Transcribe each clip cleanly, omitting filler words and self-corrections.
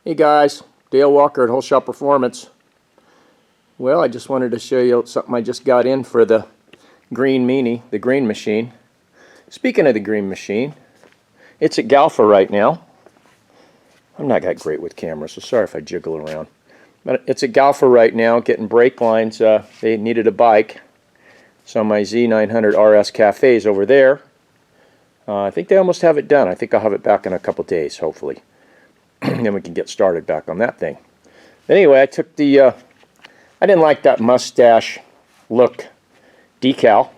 Hey guys, Dale Walker at Holeshot Performance. Well, I just wanted to show you something I just got in for the green meanie, the green machine. Speaking of the green machine, it's at Galfer right now. I'm not that great with cameras, so sorry if I jiggle around. But it's at Galfer right now, getting brake lines. They needed a bike, so my Z900RS Cafe is over there. I think they almost have it done. I think I'll have it back in a couple days, hopefully. Then we can get started back on that thing. Anyway, I took the, I didn't like that mustache look decal.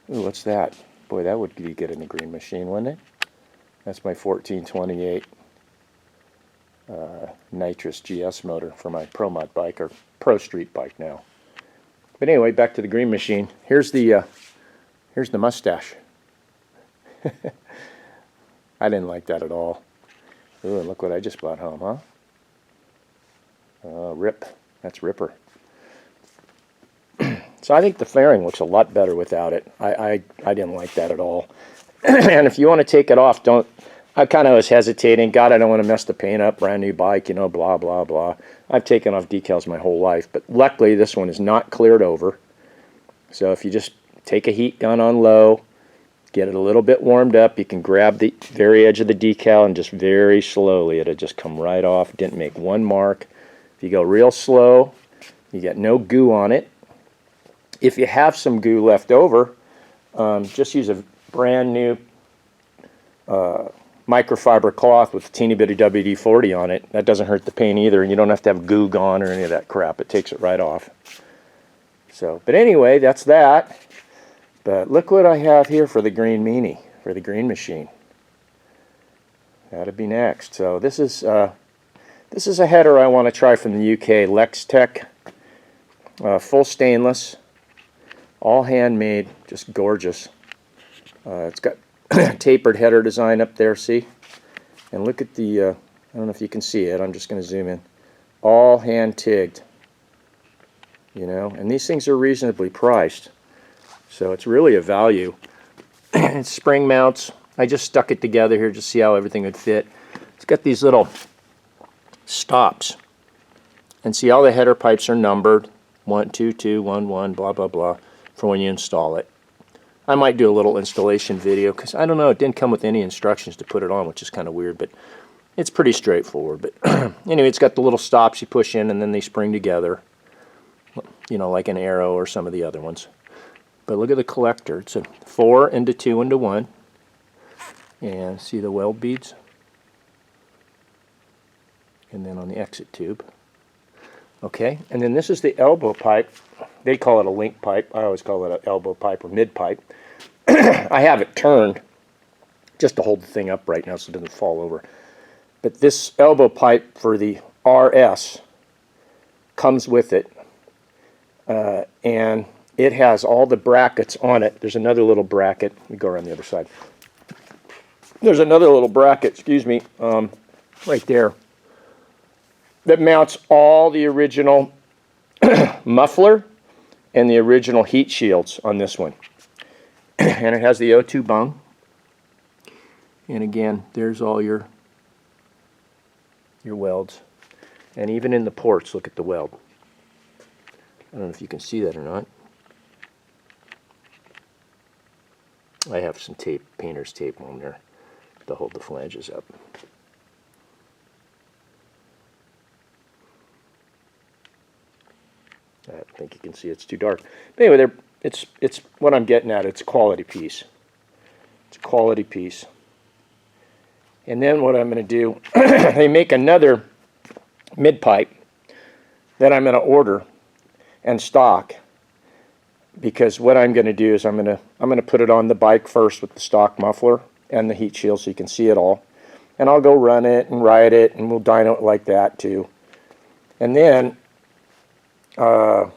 Ooh, what's that? Boy, that would be good in the green machine, wouldn't it? That's my 1428 nitrous GS motor for my Pro Mod bike, or Pro Street bike now. But anyway, back to the green machine. Here's the mustache. I didn't like that at all. Ooh, and look what I just brought home, huh? Rip. That's Ripper. So I think the fairing looks a lot better without it. I didn't like that at all. And if you want to take it off, don't... I kind of was hesitating. God, I don't want to mess the paint up. Brand new bike, you know, blah, blah, blah. I've taken off decals my whole life. But luckily, this one is not cleared over. So if you just take a heat gun on low, get it a little bit warmed up, you can grab the very edge of the decal and just very slowly, it'll just come right off. Didn't make one mark. If you go real slow, you get no goo on it. If you have some goo left over, just use a brand new microfiber cloth with a teeny bit of WD-40 on it. That doesn't hurt the paint either, and you don't have to have goo gone or any of that crap. It takes it right off. So, but anyway, that's that. But look what I have here for the green meanie, for the green machine. That'll be next. So this is a header I want to try from the UK, Lextek, full stainless, all handmade, just gorgeous. It's got tapered header design up there, see? And look at the, I don't know if you can see it, I'm just going to zoom in. All hand tigged, you know, and these things are reasonably priced. So it's really a value. It's spring mounts. I just stuck it together here just to see how everything would fit. It's got these little stops. And see, all the header pipes are numbered. 1, 2, 2, 1, 1, blah, blah, blah, for when you install it. I might do a little installation video, because I don't know, it didn't come with any instructions to put it on, which is kind of weird, but it's pretty straightforward. But anyway, it's got the little stops you push in, and then they spring together, you know, like an arrow or some of the other ones. But look at the collector. It's a 4 into 2 into 1. And see the weld beads? And then on the exit tube. Okay, and then this is the elbow pipe. They call it a link pipe. I always call it an elbow pipe or mid pipe. I have it turned just to hold the thing up right now so it doesn't fall over. But this elbow pipe for the RS comes with it. And it has all the brackets on it. There's another little bracket. Let me go around the other side. There's another little bracket, excuse me, right there, that mounts all the original muffler and the original heat shields on this one. And it has the O2 bung. And again, there's all your welds. And even in the ports, look at the weld. I don't know if you can see that or not. I have some tape, painter's tape on there to hold the flanges up. I think you can see it's too dark. But anyway, it's what I'm getting at. It's a quality piece. It's a quality piece. And then what I'm going to do, they make another mid pipe that I'm going to order and stock. Because what I'm going to do is I'm going to put it on the bike first with the stock muffler and the heat shield so you can see it all. And I'll go run it and ride it, and we'll dyno it like that too. And then the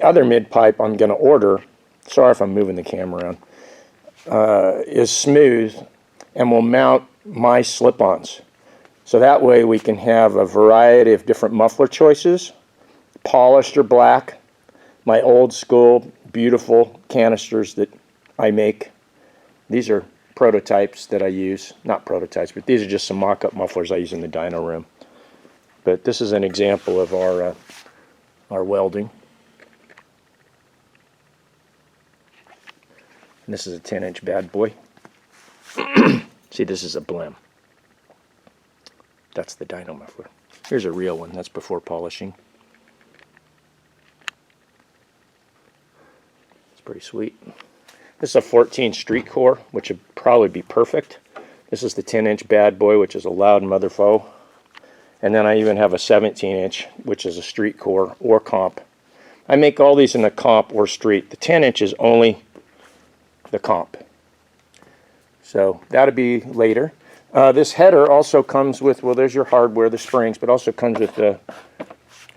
other mid pipe I'm going to order, sorry if I'm moving the camera around, is smooth and will mount my slip-ons. So that way we can have a variety of different muffler choices, polished or black. My old school beautiful canisters that I make. These are prototypes that I use. Not prototypes, but these are just some mock-up mufflers I use in the dyno room. But this is an example of our welding. And this is a 10-inch bad boy. See, this is a blim. That's the dyno muffler. Here's a real one. That's before polishing. It's pretty sweet. This is a 14 street core, which would probably be perfect. This is the 10-inch bad boy, which is a loud motherfucker. And then I even have a 17-inch, which is a street core or comp. I make all these in a comp or street. The 10-inch is only the comp. So that'll be later. This header also comes with, well, there's your hardware, the springs, but also comes with a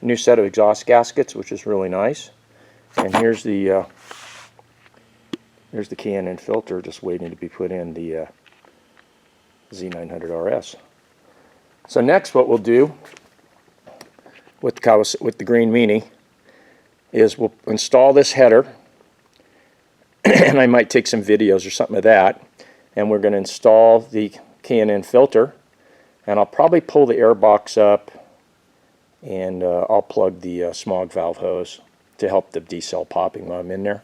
new set of exhaust gaskets, which is really nice. And here's the K&N filter just waiting to be put in, the Z900RS. So next what we'll do with the Green Meanie is we'll install this header, and I might take some videos or something of that, and we're going to install the K&N filter, and I'll probably pull the air box up, and I'll plug the smog valve hose to help the decel popping while I'm in there.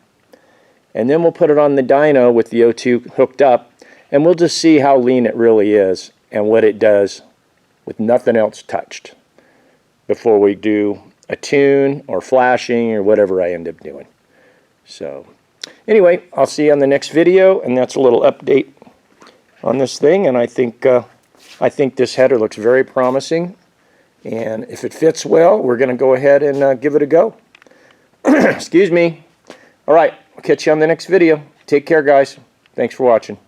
And then we'll put it on the dyno with the O2 hooked up, and we'll just see how lean it really is and what it does with nothing else touched before we do a tune or flashing or whatever I end up doing. So anyway, I'll see you on the next video, and that's a little update on this thing. And I think this header looks very promising, and if it fits well, we're going to go ahead and give it a go. Excuse me. All right, I'll catch you on the next video. Take care, guys. Thanks for watching.